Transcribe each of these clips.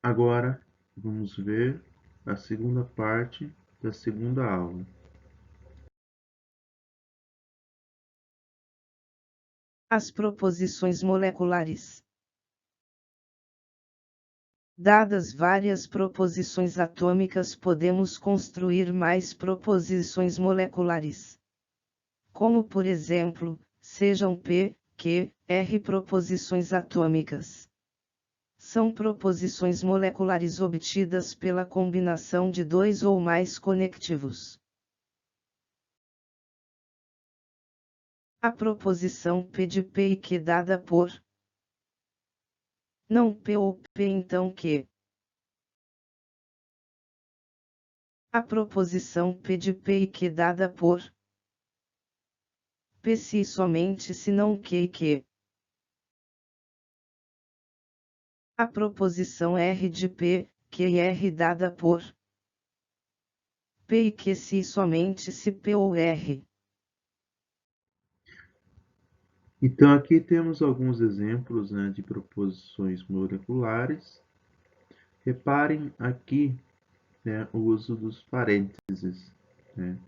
Agora, vamos ver a segunda parte da segunda aula. As proposições moleculares. Dadas várias proposições atômicas, podemos construir mais proposições moleculares. Como, por exemplo, sejam P, Q, R proposições atômicas. São proposições moleculares obtidas pela combinação de dois ou mais conectivos. A proposição P de P e Q dada por não P ou P então Q. A proposição P de P e Q dada por P se e somente se não Q e Q. A proposição R de P, Q e R dada por P e Q se e somente se P ou R. Então, aqui temos alguns exemplos, né, de proposições moleculares. Reparem aqui, né, o uso dos parênteses, né?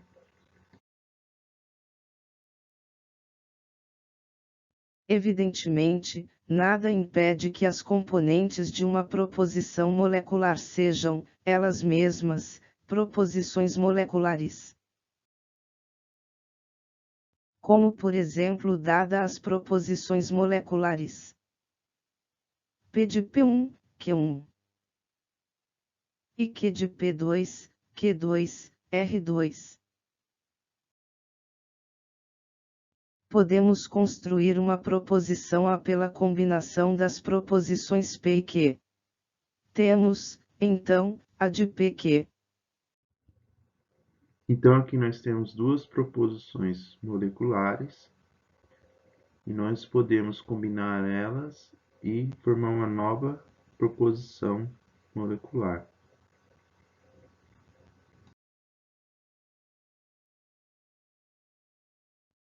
Evidentemente, nada impede que as componentes de uma proposição molecular sejam, elas mesmas, proposições moleculares. Como, por exemplo, dada as proposições moleculares P de P1, Q1, e Q de P2, Q2, R2. Podemos construir uma proposição A pela combinação das proposições P e Q. Temos, então, a de PQ. Então, aqui nós temos duas proposições moleculares e nós podemos combinar elas e formar uma nova proposição molecular.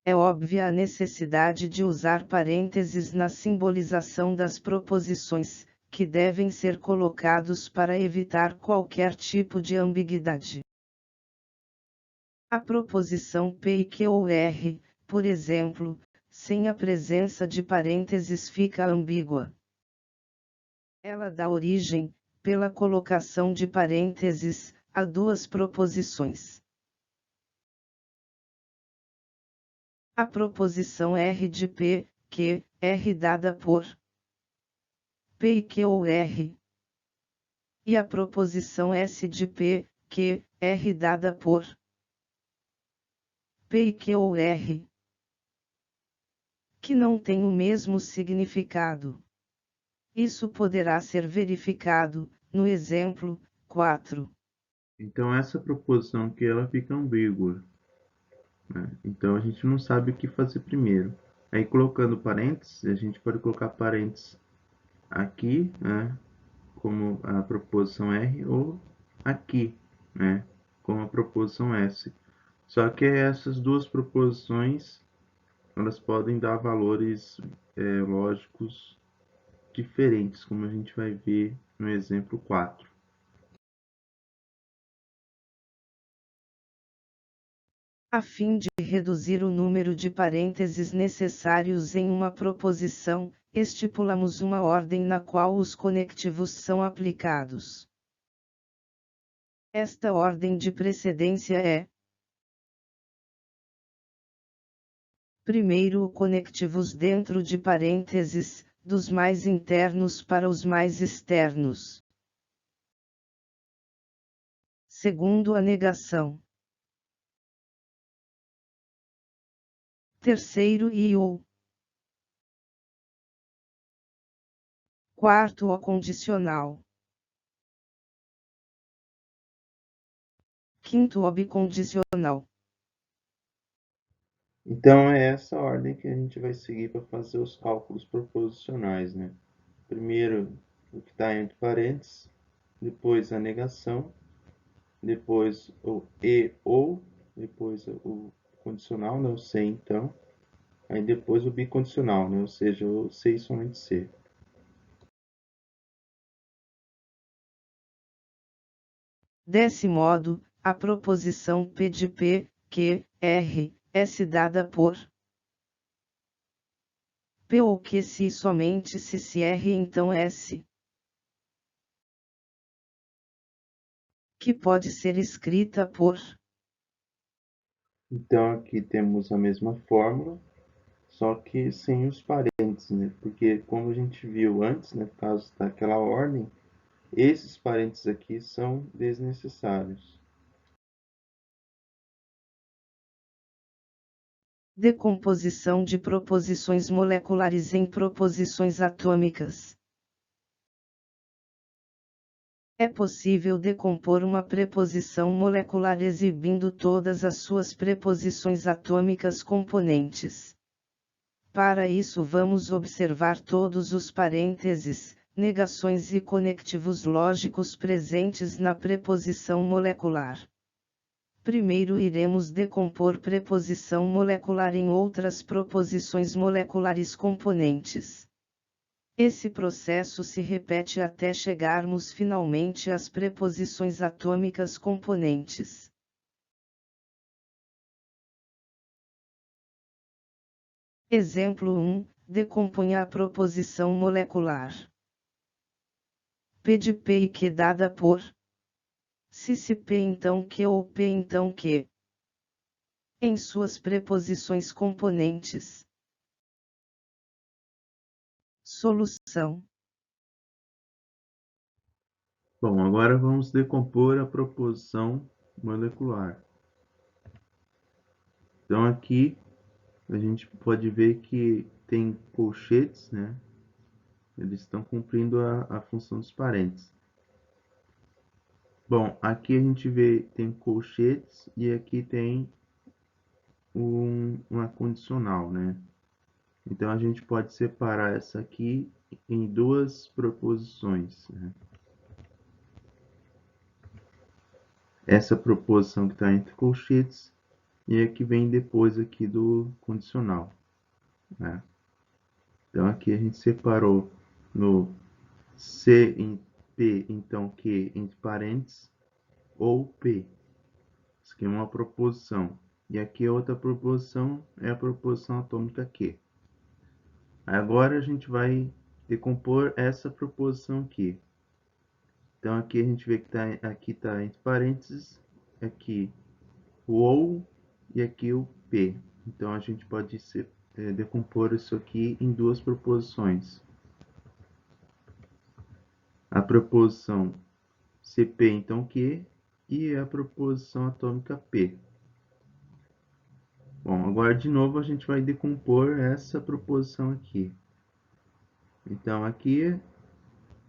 É óbvia a necessidade de usar parênteses na simbolização das proposições, que devem ser colocados para evitar qualquer tipo de ambiguidade. A proposição P e Q ou R, por exemplo, sem a presença de parênteses fica ambígua. Ela dá origem, pela colocação de parênteses, a duas proposições. A proposição R de P, Q, R dada por P e Q ou R. E a proposição S de P, Q, R dada por P e Q ou R. Que não tem o mesmo significado. Isso poderá ser verificado, no exemplo 4. Então, essa proposição aqui ela fica ambígua, né? Então, a gente não sabe o que fazer primeiro. Aí, colocando parênteses, a gente pode colocar parênteses aqui, né, como a proposição R, ou aqui, né, como a proposição S. Só que essas duas proposições, elas podem dar valores lógicos diferentes, como a gente vai ver no exemplo 4. A fim de reduzir o número de parênteses necessários em uma proposição, estipulamos uma ordem na qual os conectivos são aplicados. Esta ordem de precedência é: primeiro, conectivos dentro de parênteses, dos mais internos para os mais externos. Segundo, a negação. Terceiro, e ou. Quarto, o condicional. Quinto, o bicondicional. Então, é essa ordem que a gente vai seguir para fazer os cálculos proposicionais, né? Primeiro, o que está entre parênteses, depois a negação, depois o e ou, depois o condicional, né, o se então, aí depois o bicondicional, né, ou seja, o se e somente se. Desse modo, a proposição P de P, Q, R, S dada por P ou Q se e somente se R então S, que pode ser escrita por Então aqui temos a mesma fórmula, só que sem os parênteses, né? Porque como a gente viu antes, né, por causa daquela ordem, esses parênteses aqui são desnecessários. decomposição de proposições moleculares em proposições atômicas. É possível decompor uma preposição molecular exibindo todas as suas preposições atômicas componentes. Para isso vamos observar todos os parênteses, negações e conectivos lógicos presentes na preposição molecular. Primeiro iremos decompor preposição molecular em outras proposições moleculares componentes. Esse processo se repete até chegarmos finalmente às preposições atômicas componentes. Exemplo 1. Decomponha a proposição molecular P de P e Q dada por se P então Q ou P então Q em suas preposições componentes. Solução. Bom, agora vamos decompor a proposição molecular. Então aqui a gente pode ver que tem colchetes, né? Eles estão cumprindo a função dos parênteses. Bom, aqui a gente vê tem colchetes e aqui tem uma condicional, né? Então a gente pode separar essa aqui em duas proposições, né? Essa proposição que está entre colchetes e a que vem depois aqui do condicional, né? Então aqui a gente separou no C em P, então Q entre parênteses, ou P. Isso aqui é uma proposição. E aqui a outra proposição é a proposição atômica Q. Agora a gente vai decompor essa proposição aqui. Então aqui a gente vê que aqui está entre parênteses, aqui o OU e aqui o P. Então a gente pode decompor isso aqui em duas proposições. A proposição CP, então Q, e a proposição atômica P. Bom, agora de novo a gente vai decompor essa proposição aqui. Então aqui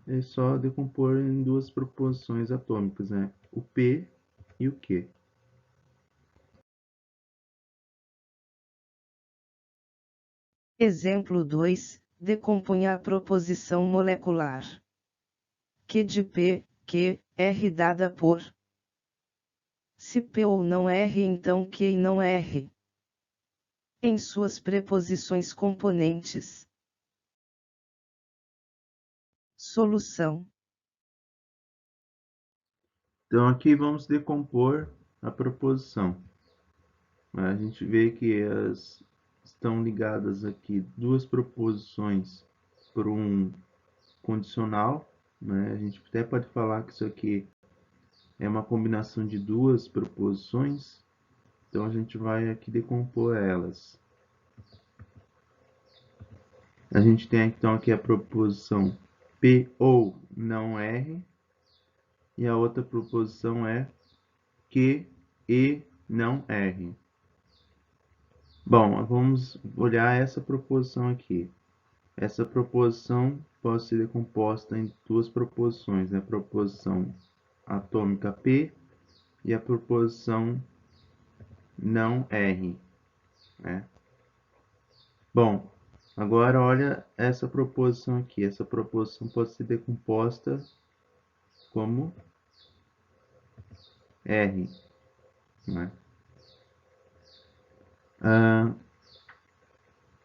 é só decompor em duas proposições atômicas, né? O P e o Q. Exemplo 2. Decomponha a proposição molecular Q de P, Q, R dada por se P ou não R então Q e não R em suas preposições componentes. Solução. Então aqui vamos decompor a proposição. A gente vê que estão ligadas aqui duas proposições por um condicional, né? A gente até pode falar que isso aqui é uma combinação de duas proposições, então a gente vai aqui decompor elas. A gente tem então aqui a proposição P ou não R, e a outra proposição é Q e não R. Bom, vamos olhar essa proposição aqui. Essa proposição pode ser decomposta em duas proposições, né? A proposição atômica P e a proposição não R, né? Bom, agora olha essa proposição aqui. Essa proposição pode ser decomposta como R, né?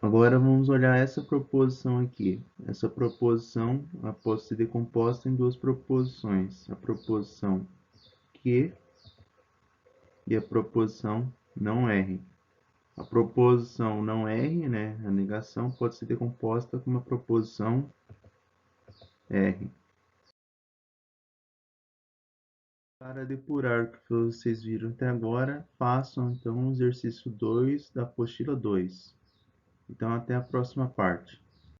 Agora vamos olhar essa proposição aqui. Essa proposição pode ser decomposta em duas proposições. A proposição que e a proposição não R. A proposição não R, né, a negação, pode ser decomposta como a proposição R. Para depurar o que vocês viram até agora, façam então o exercício 2 da apostila 2. Então, até a próxima parte.